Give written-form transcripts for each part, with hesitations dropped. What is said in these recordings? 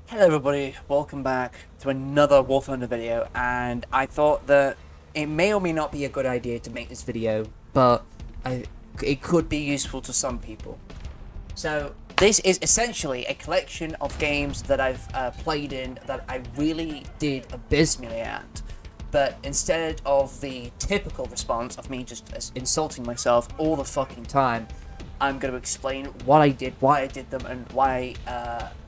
Hello everybody, welcome back to another War Thunder video, and I thought that it may or may not be a good idea to make this video, but it could be useful to some people. So this is essentially a collection of games that I've played in that I really did abysmally at, but instead of the typical response of me just insulting myself all the fucking time, I'm going to explain what I did, why I did them, and why,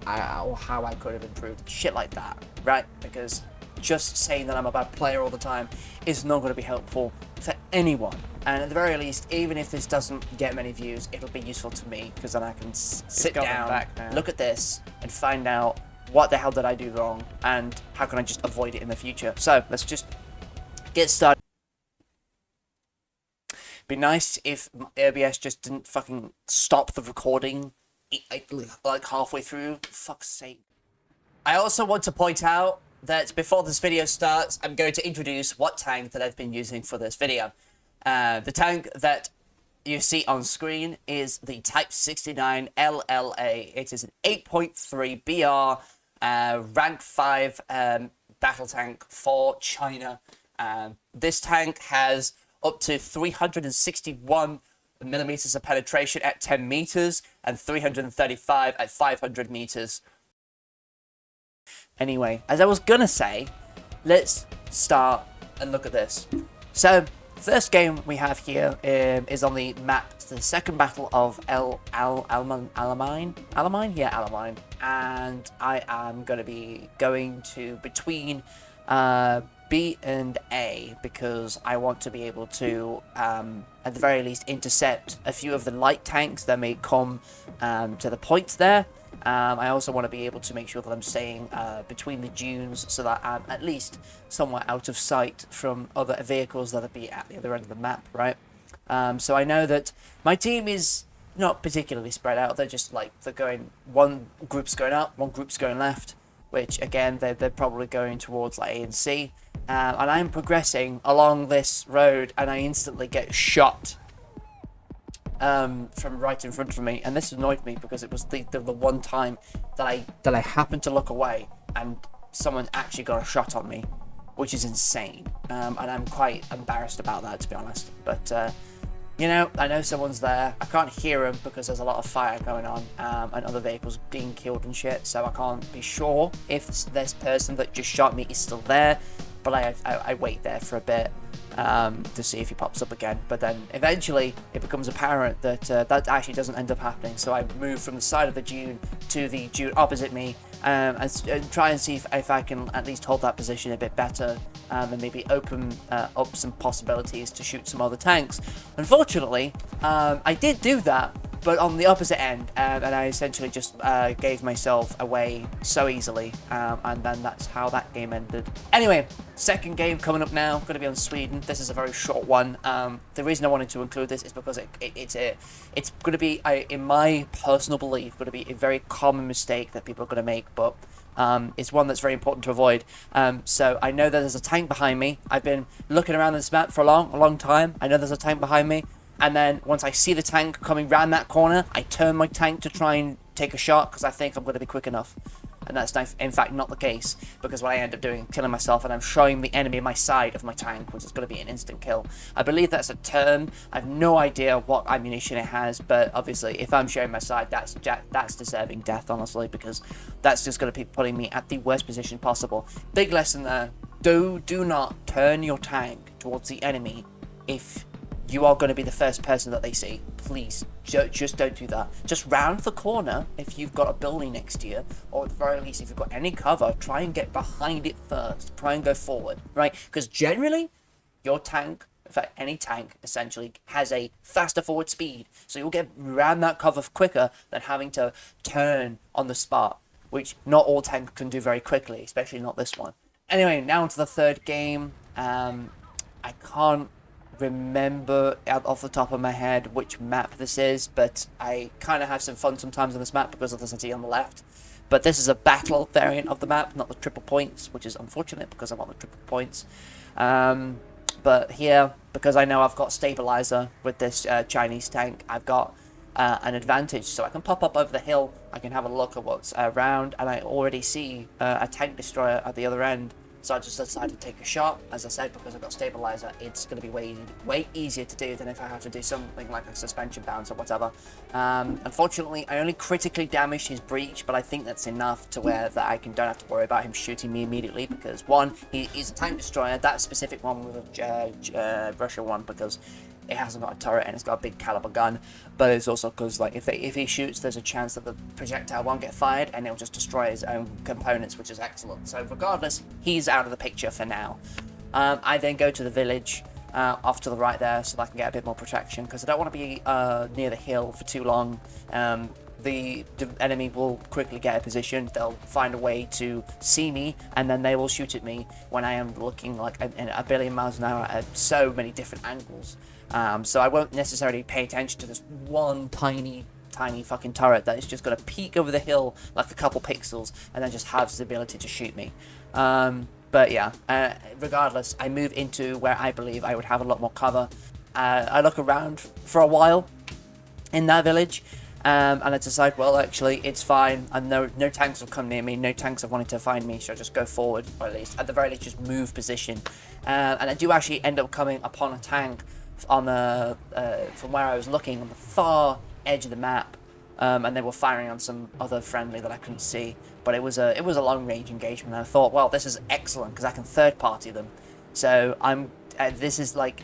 or how I could have improved. Shit like that, right? Because just saying that I'm a bad player all the time is not going to be helpful for anyone. And at the very least, even if this doesn't get many views, it'll be useful to me, because then I can sit down, look at this, and find out what the hell did I do wrong, and how can I just avoid it in the future. So, let's just get started. Be nice if OBS just didn't fucking stop the recording like halfway through. For fuck's sake. I also want to point out that before this video starts, I'm going to introduce what tank that I've been using for this video. The tank that you see on screen is the Type 69 LLA. It is an 8.3 BR rank 5 battle tank for China. This tank has up to 361 millimeters of penetration at 10 meters and 335 at 500 meters. Anyway, as I was gonna say, let's start and look at this. So, first game we have here is on the map, the second battle of Alamein? Yeah, Alamein. And I am going to be going to between B and A, because I want to be able to, at the very least, intercept a few of the light tanks that may come to the points there. I also want to be able to make sure that I'm staying between the dunes, so that I'm at least somewhat out of sight from other vehicles that'll be at the other end of the map, right? So I know that my team is not particularly spread out. They're just like, they're going, one group's going up, one group's going left, which again, they're probably going towards like A and C. And I'm progressing along this road, and I instantly get shot from right in front of me, and this annoyed me because it was the one time that I happened to look away and someone actually got a shot on me, which is insane. And I'm quite embarrassed about that, to be honest. But you know, I know someone's there. I can't hear them because there's a lot of fire going on, and other vehicles being killed and shit, so I can't be sure if this person that just shot me is still there. But I wait there for a bit to see if he pops up again. But then eventually it becomes apparent that that actually doesn't end up happening. So I move from the side of the dune to the dune opposite me, and try and see if I can at least hold that position a bit better, and maybe open up some possibilities to shoot some other tanks. Unfortunately, I did do that, but on the opposite end, and I essentially just gave myself away so easily, and then that's how that game ended. Anyway, second game coming up now, going to be on Sweden. This is a very short one. The reason I wanted to include this is because it's going to be, in my personal belief, going to be a very common mistake that people are going to make, but it's one that's very important to avoid. So I know that there's a tank behind me. I've been looking around this map for a long time. I know there's a tank behind me. And then once I see the tank coming round that corner, I turn my tank to try and take a shot because I think I'm going to be quick enough. And that's in fact not the case, because what I end up doing is killing myself, and I'm showing the enemy my side of my tank, which is going to be an instant kill. I believe that's a turn. I have no idea what ammunition it has, but obviously if I'm showing my side, that's deserving death, honestly, because that's just going to be putting me at the worst position possible. Big lesson there. Do not turn your tank towards the enemy if you are going to be the first person that they see. Please, just don't do that. Just round the corner if you've got a building next to you, or at the very least, if you've got any cover, try and get behind it first. Try and go forward, right? Because generally, your tank, in fact, any tank, essentially, has a faster forward speed. So you'll get around that cover quicker than having to turn on the spot, which not all tanks can do very quickly, especially not this one. Anyway, now to the third game. I can't remember out off the top of my head which map this is, but I kind of have some fun sometimes on this map because of the city on the left. But this is a battle variant of the map, not the triple points, which is unfortunate because I want the triple points. But here, because I know I've got stabilizer with this Chinese tank, I've got an advantage. So I can pop up over the hill, I can have a look at what's around, and I already see a tank destroyer at the other end. So I just decided to take a shot. As I said, because I've got stabilizer, it's going to be way easier to do than if I have to do something like a suspension bounce or whatever. Unfortunately, I only critically damaged his breach, but I think that's enough to where that I don't have to worry about him shooting me immediately, because one, he's a tank destroyer. That specific one was a Russia one, because it hasn't got a turret and it's got a big caliber gun, but it's also because like if he shoots, there's a chance that the projectile won't get fired and it'll just destroy his own components, which is excellent. So regardless, he's out of the picture for now. I then go to the village off to the right there so that I can get a bit more protection, because I don't want to be near the hill for too long. The enemy will quickly get a position, they'll find a way to see me, and then they will shoot at me when I am looking like a billion miles an hour at so many different angles. So I won't necessarily pay attention to this one tiny fucking turret that is just going to peek over the hill like a couple pixels and then just has the ability to shoot me. But yeah, regardless, I move into where I believe I would have a lot more cover. I look around for a while in that village, and I decide, well, actually, it's fine, and no tanks will come near me, no tanks have wanted to find me, so I just go forward, or at least, at the very least, just move position. And I do actually end up coming upon a tank on the from where I was looking on the far edge of the map, and they were firing on some other friendly that I couldn't see, but it was a long range engagement, and I thought, well, this is excellent because I can third party them. So this is like,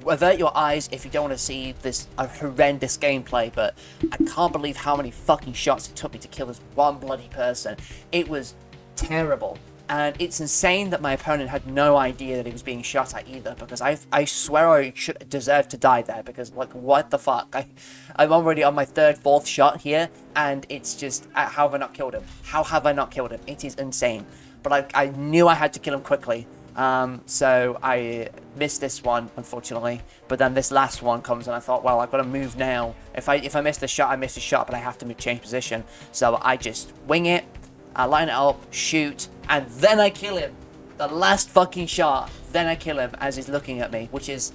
avert your eyes if you don't want to see this horrendous gameplay, but I can't believe how many fucking shots it took me to kill this one bloody person. It was terrible. And it's insane that my opponent had no idea that he was being shot at either, because I swear I should deserve to die there, because like, what the fuck? I'm already on my third, fourth shot here, and it's just, how have I not killed him? How have I not killed him? It is insane. But I knew I had to kill him quickly, so I missed this one, unfortunately. But then this last one comes, and I thought, well, I've got to move now. If I miss the shot, I miss the shot, but I have to change position. So I just wing it, I line it up, shoot, and then I kill him. The last fucking shot, then I kill him as he's looking at me, which is,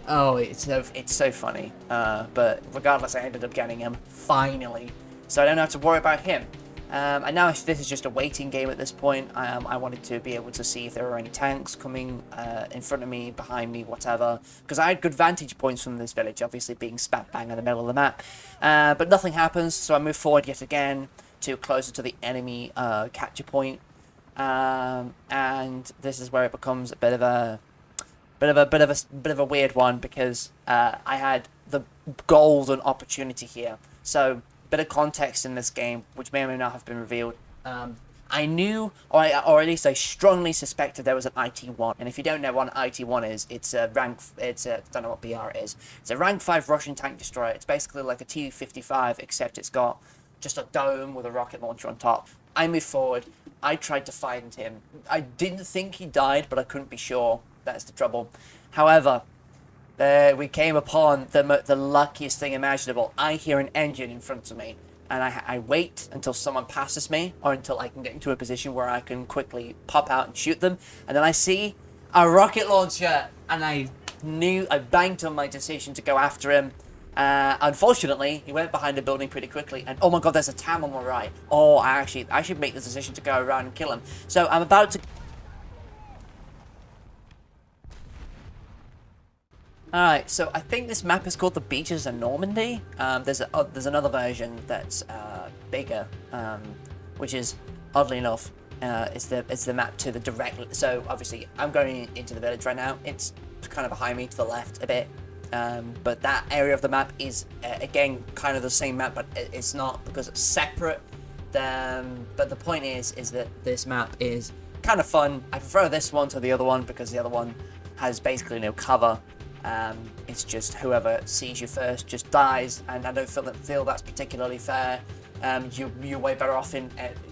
oh, it's so funny. But regardless, I ended up getting him, finally. So I don't have to worry about him. And now this is just a waiting game at this point. I wanted to be able to see if there were any tanks coming in front of me, behind me, whatever. Because I had good vantage points from this village, obviously being spat bang in the middle of the map. But nothing happens, so I move forward yet again to closer to the enemy capture point. And this is where it becomes a bit of a weird one, because I had the golden opportunity here. So, bit of context in this game, which may or may not have been revealed. I knew, or at least I strongly suspected there was an IT-1. And if you don't know what an IT-1 is, it's a rank, I don't know what BR is. It's a rank 5 Russian tank destroyer. It's basically like a Tu-55, except it's got just a dome with a rocket launcher on top. I moved forward. I tried to find him. I didn't think he died, but I couldn't be sure. That's the trouble. However, we came upon the luckiest thing imaginable. I hear an engine in front of me, and I wait until someone passes me, or until I can get into a position where I can quickly pop out and shoot them, and then I see a rocket launcher, and I banked on my decision to go after him. Unfortunately, he went behind a building pretty quickly, and oh my god, there's a TAM on my right. Oh, I should make the decision to go around and kill him. So I'm about to... Alright, so I think this map is called the Beaches of Normandy. There's another version that's bigger, which is, oddly enough, it's the map to the direct... So obviously, I'm going into the village right now. It's kind of behind me to the left a bit. But that area of the map is, again, kind of the same map, but it's not, because it's separate. But the point is that this map is kind of fun. I prefer this one to the other one, because the other one has basically no cover. It's just whoever sees you first just dies, and I don't feel that's particularly fair. You're way better off in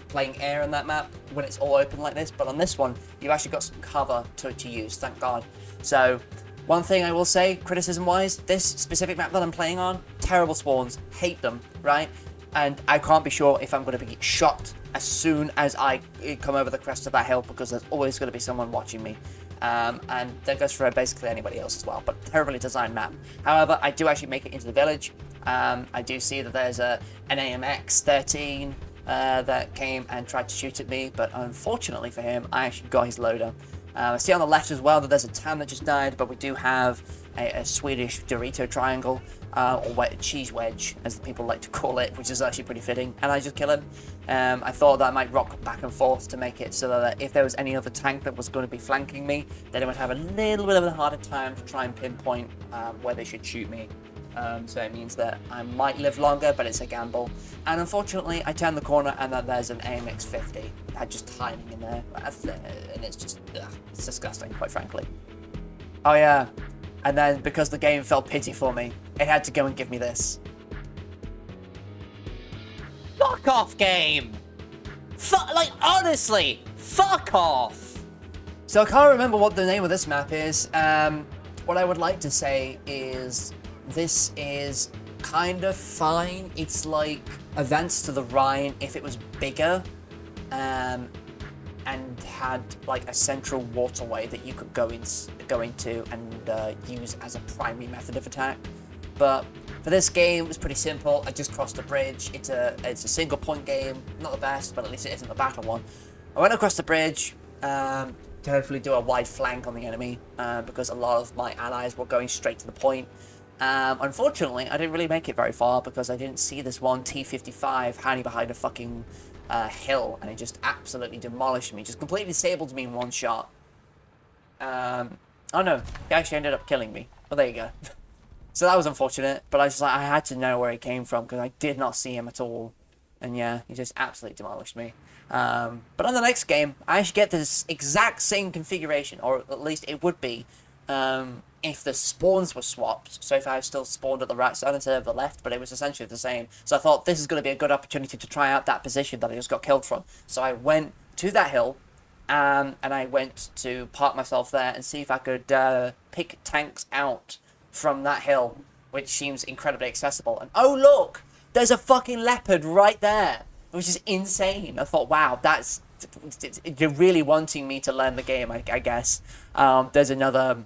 playing air on that map when it's all open like this, but on this one, you've actually got some cover to use, thank God. So... one thing I will say, criticism-wise, this specific map that I'm playing on, terrible spawns, hate them, right? And I can't be sure if I'm going to be shot as soon as I come over the crest of that hill, because there's always going to be someone watching me. And that goes for basically anybody else as well, but terribly designed map. However, I do actually make it into the village. I do see that there's an AMX 13 that came and tried to shoot at me, but unfortunately for him, I actually got his loader. I see on the left as well that there's a Tam that just died, but we do have a Swedish Dorito triangle, or cheese wedge, as the people like to call it, which is actually pretty fitting, and I just kill him. I thought that I might rock back and forth to make it so that if there was any other tank that was going to be flanking me, then it would have a little bit of a harder time to try and pinpoint where they should shoot me. So it means that I might live longer, but it's a gamble. And unfortunately, I turn the corner and then there's an AMX 50. I had just timing in there, and it's just, it's disgusting, quite frankly. Oh yeah, and then because the game felt pity for me, it had to go and give me this. Fuck off, game! Like, honestly, fuck off! So I can't remember what the name of this map is. What I would like to say is this is kind of fine. It's like Advance to the Rhine if it was bigger, and had like a central waterway that you could go into and use as a primary method of attack. But for this game, it was pretty simple. I just crossed a bridge. It's a single point game, not the best, but at least it isn't a battle one. I went across the bridge to hopefully do a wide flank on the enemy because a lot of my allies were going straight to the point. Unfortunately, I didn't really make it very far because I didn't see this one T-55 hiding behind a fucking hill, and it just absolutely demolished me, just completely disabled me in one shot. Oh no, he actually ended up killing me. Well, there you go. So that was unfortunate, but I was just like, I had to know where he came from because I did not see him at all. And yeah, he just absolutely demolished me. But on the next game, I actually get this exact same configuration, or at least it would be, if the spawns were swapped. So if I still spawned at the right side instead of the left, but it was essentially the same. So I thought this is going to be a good opportunity to try out that position that I just got killed from. So I went to that hill, and I went to park myself there and see if I could pick tanks out from that hill, which seems incredibly accessible. And oh look, there's a fucking leopard right there, which is insane. I thought, wow, you're really wanting me to learn the game, I guess. There's another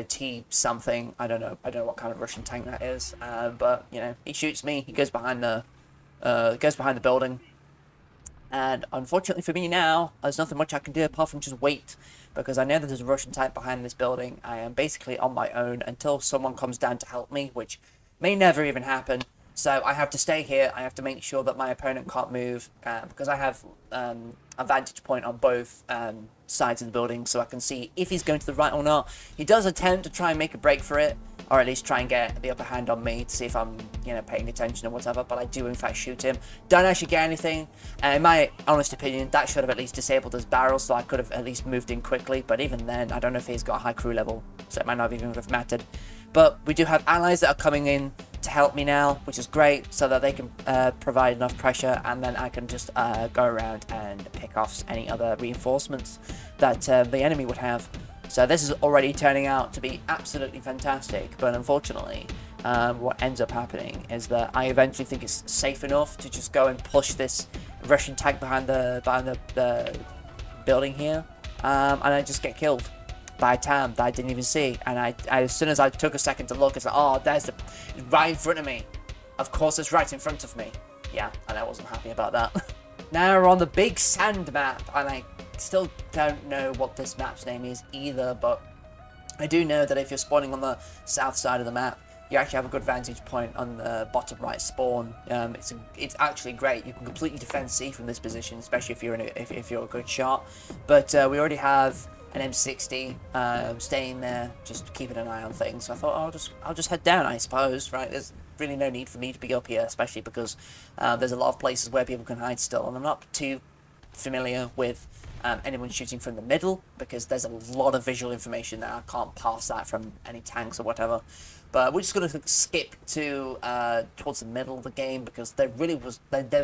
T something, I don't know what kind of Russian tank that is, but you know, he shoots me, he goes behind the building, and unfortunately for me now, there's nothing much I can do apart from just wait, because I know that there's a Russian tank behind this building. I am basically on my own until someone comes down to help me, which may never even happen. So I have to stay here. I have to make sure that my opponent can't move, because I have a vantage point on both sides of the building, so I can see if he's going to the right or not. He does attempt to try and make a break for it, or at least try and get the upper hand on me to see if I'm, paying attention or whatever, but I do in fact shoot him. Don't actually get anything. In my honest opinion, that should have at least disabled his barrel, so I could have at least moved in quickly, but even then, I don't know if he's got a high crew level, so it might not even have mattered. But we do have allies that are coming in to help me now, which is great, so that they can provide enough pressure, and then I can just go around and pick off any other reinforcements that the enemy would have. So this is already turning out to be absolutely fantastic, but unfortunately, what ends up happening is that I eventually think it's safe enough to just go and push this Russian tank behind the building here, and I just get killed by a Tam that I didn't even see. And I as soon as I took a second to look, it's like, oh, it's right in front of me. Of course, it's right in front of me. Yeah, and I wasn't happy about that. Now we're on the big sand map, and I still don't know what this map's name is either, but I do know that if you're spawning on the south side of the map, you actually have a good vantage point on the bottom right spawn. It's actually great. You can completely defend C from this position, especially if you're a good shot. But we already have an M60 staying there, just keeping an eye on things. So I thought I'll just head down, I suppose. Right? There's really no need for me to be up here, especially because there's a lot of places where people can hide still, and I'm not too familiar with anyone shooting from the middle, because there's a lot of visual information there. I can't pass that from any tanks or whatever. But we're just going to skip to towards the middle of the game, because there was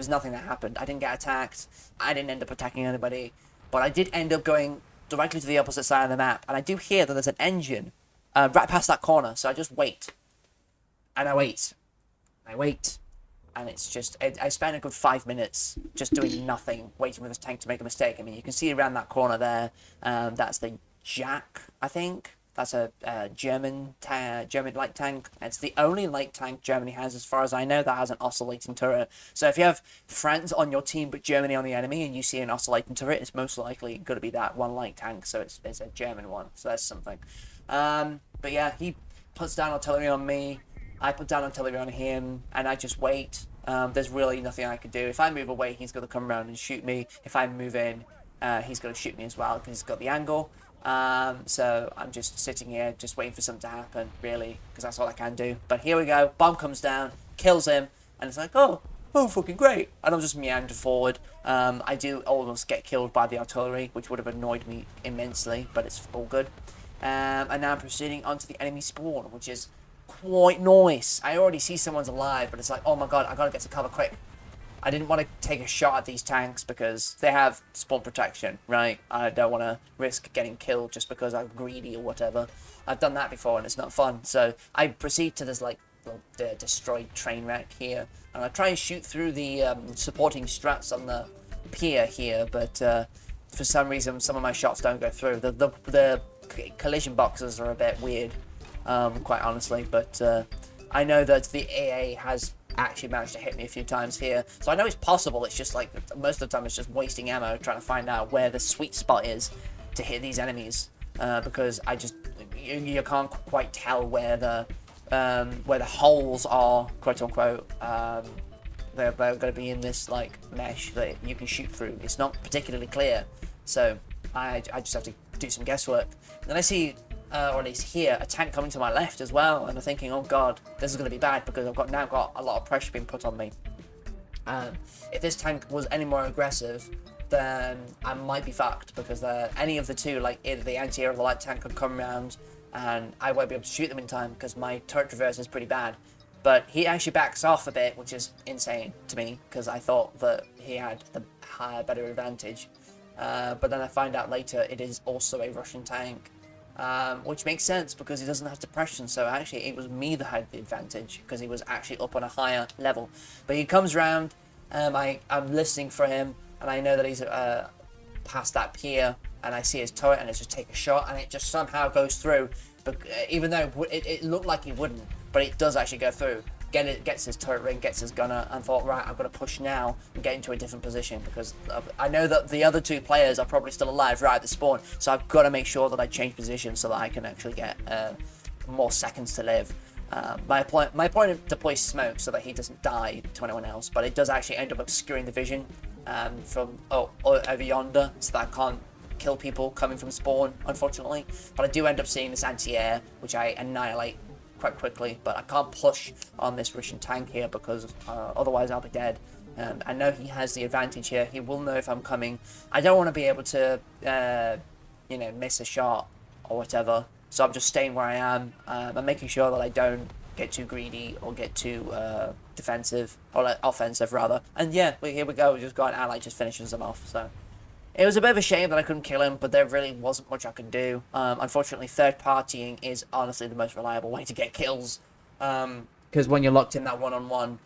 nothing that happened. I didn't get attacked. I didn't end up attacking anybody, but I did end up going directly to the opposite side of the map, and I do hear that there's an engine right past that corner. So I just wait, and I wait, and it's just I spent a good 5 minutes just doing nothing, waiting for this tank to make a mistake. I mean, you can see around that corner there, that's the Jack, I think. That's a German light tank. It's the only light tank Germany has, as far as I know, that has an oscillating turret. So if you have France on your team but Germany on the enemy, and you see an oscillating turret, it's most likely going to be that one light tank. So it's a German one. So that's something. But yeah, he puts down artillery on me. I put down artillery on him, and I just wait. There's really nothing I can do. If I move away, he's going to come around and shoot me. If I move in, he's going to shoot me as well because he's got the angle. So I'm just sitting here, just waiting for something to happen, really, because that's all I can do. But here we go. Bomb comes down, kills him, and it's like, oh, fucking great. And I'm just meander forward. I do almost get killed by the artillery, which would have annoyed me immensely, but it's all good. And now I'm proceeding onto the enemy spawn, which is quite nice. I already see someone's alive, but it's like, oh my god, I gotta get to cover quick. I didn't want to take a shot at these tanks because they have spawn protection, right? I don't want to risk getting killed just because I'm greedy or whatever. I've done that before and it's not fun. So I proceed to this like the destroyed train wreck here, and I try and shoot through the supporting struts on the pier here, but for some reason some of my shots don't go through. The collision boxes are a bit weird, quite honestly, but I know that the AA has actually managed to hit me a few times here, so I know it's possible. It's just like most of the time it's just wasting ammo trying to find out where the sweet spot is to hit these enemies, because you can't quite tell where the holes are, quote unquote. They're going to be in this like mesh that you can shoot through. It's not particularly clear, so I just have to do some guesswork. And then I see, or at least hear, a tank coming to my left as well, and I'm thinking, oh god, this is going to be bad because I've now got a lot of pressure being put on me. If this tank was any more aggressive, then I might be fucked, because any of the two, like either the anti-air or the light tank, could come around and I won't be able to shoot them in time because my turret traverse is pretty bad. But he actually backs off a bit, which is insane to me, because I thought that he had the better advantage. But then I find out later it is also a Russian tank, which makes sense because he doesn't have suppression. So actually it was me that had the advantage because he was actually up on a higher level. But he comes round, I'm listening for him, and I know that he's past that pier, and I see his turret, and it's just take a shot, and it just somehow goes through. But even though it looked like he wouldn't, but it does actually go through. Gets his turret ring, gets his gunner, and thought, right, I've got to push now and get into a different position because I know that the other two players are probably still alive right at the spawn, so I've got to make sure that I change position so that I can actually get more seconds to live. My point is to place smoke so that he doesn't die to anyone else, but it does actually end up obscuring the vision from over yonder, so that I can't kill people coming from spawn, unfortunately. But I do end up seeing this anti-air, which I annihilate quite quickly, but I can't push on this Russian tank here because otherwise I'll be dead. I know he has the advantage here. He will know if I'm coming. I don't want to be able to, miss a shot or whatever. So I'm just staying where I am. I'm making sure that I don't get too greedy or get too defensive, or offensive rather. And yeah, here we go. We just got an ally just finishes them off. So it was a bit of a shame that I couldn't kill him, but there really wasn't much I could do. Unfortunately, third partying is honestly the most reliable way to get kills. Because when you're locked in that one-on-one,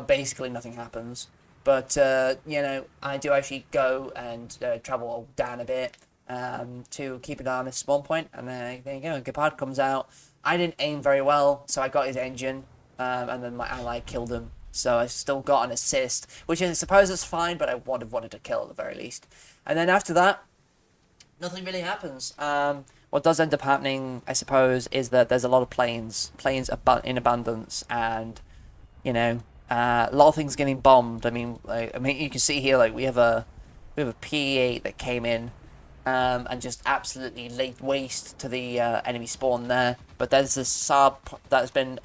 basically nothing happens. But, I do actually go and travel down a bit to keep an eye on this spawn point. And there you go, Gepard comes out. I didn't aim very well, so I got his engine, and then my ally killed him. So I still got an assist, which I suppose is fine, but I would have wanted to kill at the very least. And then after that, nothing really happens. What does end up happening, I suppose, is that there's a lot of planes in abundance, and a lot of things getting bombed. I mean, you can see here, like we have a P8 that came in, and just absolutely laid waste to the enemy spawn there. But there's this Saab that's been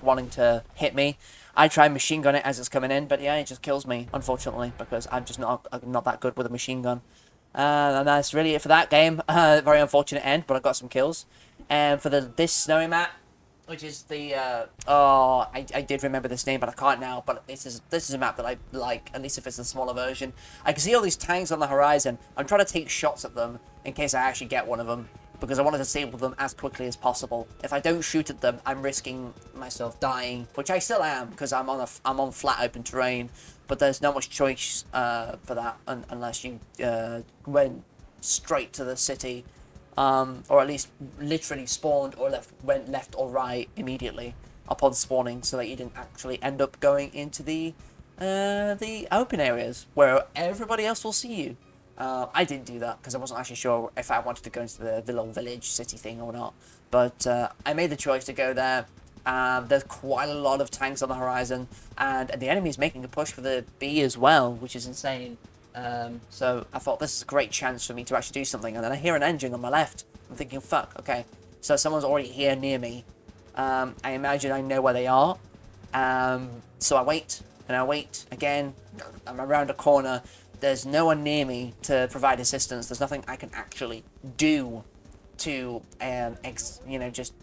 wanting to hit me. I try and machine gun it as it's coming in, but yeah, it just kills me, unfortunately, because I'm just not that good with a machine gun. And that's really it for that game. Very unfortunate end, but I got some kills. And for this snowy map, which is the I did remember this name, but I can't now. But this is a map that I like, at least if it's a smaller version. I can see all these tanks on the horizon. I'm trying to take shots at them in case I actually get one of them, because I want to disable them as quickly as possible. If I don't shoot at them, I'm risking myself dying, which I still am because I'm on flat open terrain. But there's not much choice for that unless you went straight to the city or at least literally spawned or went left or right immediately upon spawning, so that you didn't actually end up going into the open areas where everybody else will see you. I didn't do that because I wasn't actually sure if I wanted to go into the little village city thing or not. But I made the choice to go there. There's quite a lot of tanks on the horizon, and the enemy is making a push for the B as well, which is insane. So I thought this is a great chance for me to actually do something, and then I hear an engine on my left. I'm thinking, fuck, okay. So someone's already here near me. I imagine I know where they are. So I wait, and I wait again. I'm around a corner. There's no one near me to provide assistance. There's nothing I can actually do to, just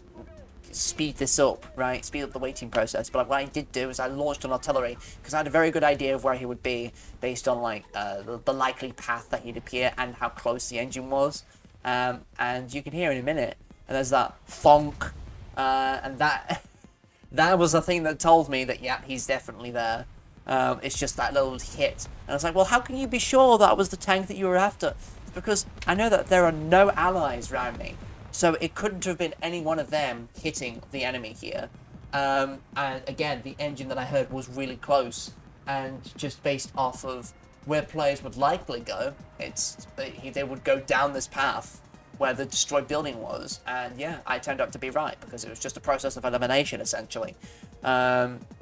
speed this up, right? Speed up the waiting process. But what I did do is I launched an artillery because I had a very good idea of where he would be based on the likely path that he'd appear and how close the engine was. And you can hear in a minute, and there's that thonk, and that was the thing that told me that yeah, he's definitely there. It's just that little hit, and I was like, well, how can you be sure that was the tank that you were after? Because I know that there are no allies around me. So it couldn't have been any one of them hitting the enemy here. And again, the engine that I heard was really close. And just based off of where players would likely go, they would go down this path where the destroyed building was. And yeah, I turned out to be right because it was just a process of elimination, essentially.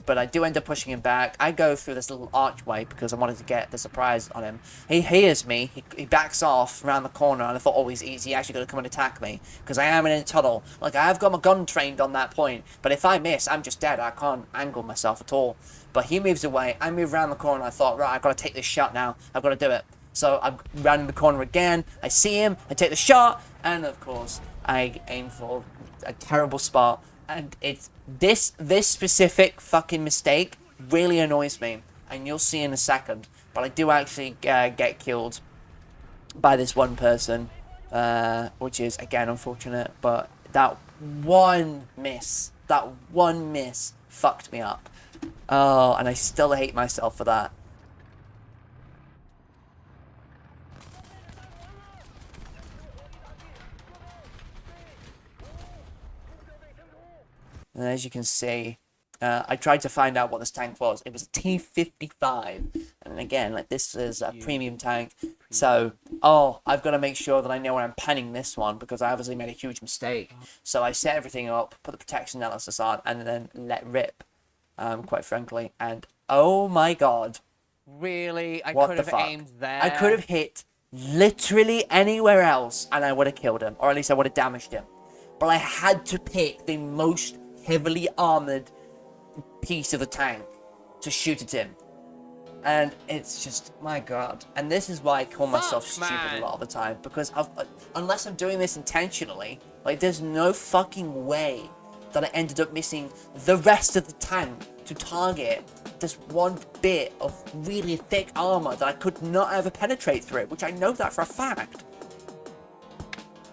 But I do end up pushing him back. I go through this little archway because I wanted to get the surprise on him. He hears me. He backs off around the corner, and I thought, oh, he's actually going to come and attack me because I am in a tunnel. Like, I have got my gun trained on that point, but if I miss, I'm just dead. I can't angle myself at all. But he moves away. I move around the corner, and I thought, right, I've got to take this shot now. I've got to do it. So I'm rounding the corner again. I see him. I take the shot, and of course, I aim for a terrible spot. And it's this specific fucking mistake really annoys me, and you'll see in a second. But I do actually get killed by this one person, which is again unfortunate. But that one miss fucked me up. Oh, and I still hate myself for that. And as you can see, I tried to find out what this tank was. It was a T-55. And again, like, this is a premium tank. So, I've got to make sure that I know where I'm panning this one because I obviously made a huge mistake. So I set everything up, put the protection analysis on, and then let rip, quite frankly. And oh my god. Really? I What could the have fuck? aimed there. I could have hit literally anywhere else and I would have killed him. Or at least I would have damaged him. But I had to pick the most heavily armored piece of the tank to shoot at him. And it's just, my god. And this is why I call myself stupid a lot of the time. Because unless I'm doing this intentionally, like, there's no fucking way that I ended up missing the rest of the tank to target this one bit of really thick armor that I could not ever penetrate through, which I know that for a fact.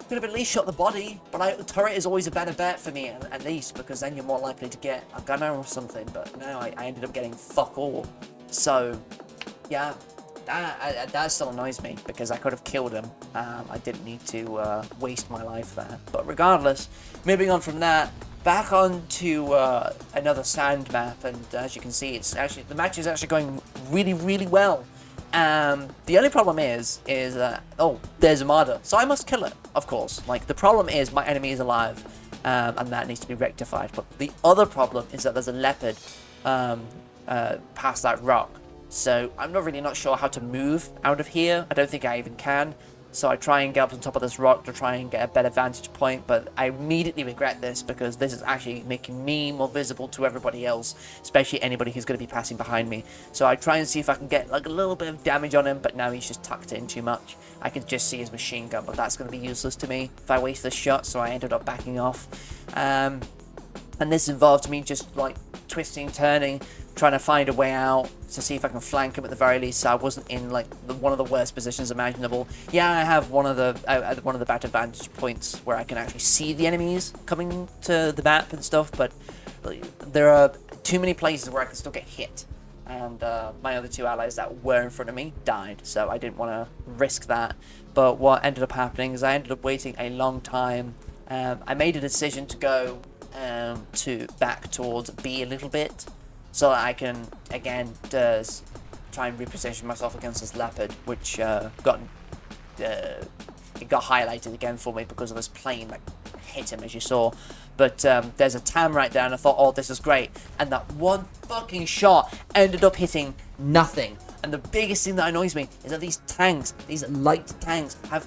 Could have at least shot the body, but the turret is always a better bet for me, at least, because then you're more likely to get a gunner or something. But no, I ended up getting fuck all. So, yeah, that still annoys me because I could have killed him. I didn't need to waste my life there. But regardless, moving on from that, back on to another sand map, and as you can see, the match is actually going really, really well. The only problem is that, there's a martyr, so I must kill it, of course. Like, the problem is my enemy is alive, and that needs to be rectified. But the other problem is that there's a leopard past that rock, so I'm not sure how to move out of here. I don't think I even can. So I try and get up on top of this rock to try and get a better vantage point, but I immediately regret this because this is actually making me more visible to everybody else, especially anybody who's going to be passing behind me. So I try and see if I can get like a little bit of damage on him, but now he's just tucked in too much. I can just see his machine gun, but that's going to be useless to me if I waste this shot, so I ended up backing off. And this involved me just like twisting, turning, trying to find a way out to see if I can flank him at the very least, so I wasn't in like one of the worst positions imaginable. Yeah, I have one of the better vantage points where I can actually see the enemies coming to the map and stuff, but there are too many places where I can still get hit. and my other two allies that were in front of me died, so I didn't want to risk that. But what ended up happening is I ended up waiting a long time. I made a decision to go to back towards B a little bit, so that I can again try and reposition myself against this leopard, which it got highlighted again for me because of this plane that hit him, as you saw. But there's a TAM right there, and I thought, oh, this is great. And that one fucking shot ended up hitting nothing. And the biggest thing that annoys me is that these tanks, these light tanks, have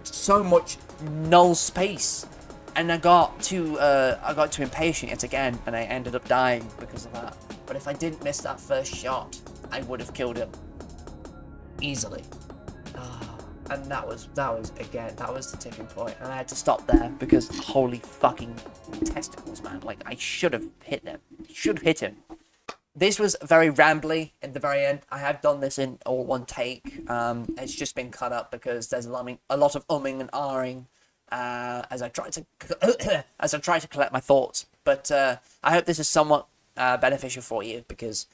so much null space. And I got too impatient yet again, and I ended up dying because of that. But if I didn't miss that first shot, I would have killed him easily. And that was the tipping point, and I had to stop there because holy fucking testicles, man! Like I should have hit them. Should have hit him. This was very rambly in the very end. I have done this in all one take. It's just been cut up because there's a lot of umming and ahhing as I try to collect my thoughts. But I hope this is somewhat beneficial for you because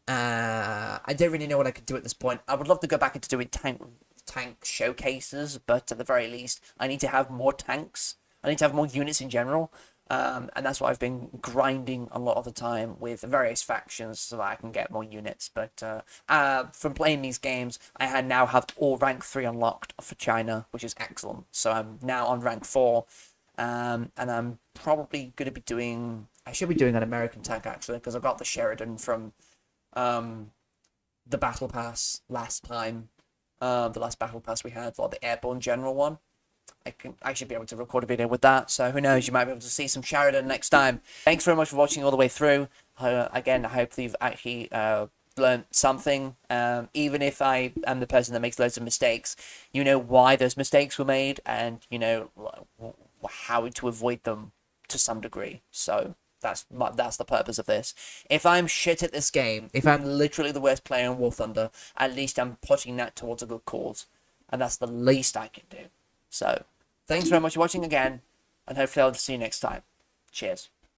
I don't really know what I could do at this point. I would love to go back into doing tank showcases, but at the very least, I need to have more tanks. I need to have more units in general. And that's why I've been grinding a lot of the time with various factions so that I can get more units. But from playing these games, I now have all rank 3 unlocked for China, which is excellent. So I'm now on rank 4, and I'm probably going to be doing... I should be doing an American tank, actually, because I got the Sheridan from the Battle Pass last time. The last Battle Pass we had, like the Airborne General one. I should be able to record a video with that, so who knows, you might be able to see some Sheridan next time. Thanks very much for watching all the way through. Again, I hope that you've actually learned something. Even if I am the person that makes loads of mistakes, you know why those mistakes were made, and you know how to avoid them to some degree. So that's the purpose of this. If I'm shit at this game, if I'm literally the worst player in War Thunder, at least I'm putting that towards a good cause. And that's the least I can do. So, thanks very much for watching again, and hopefully I'll see you next time. Cheers.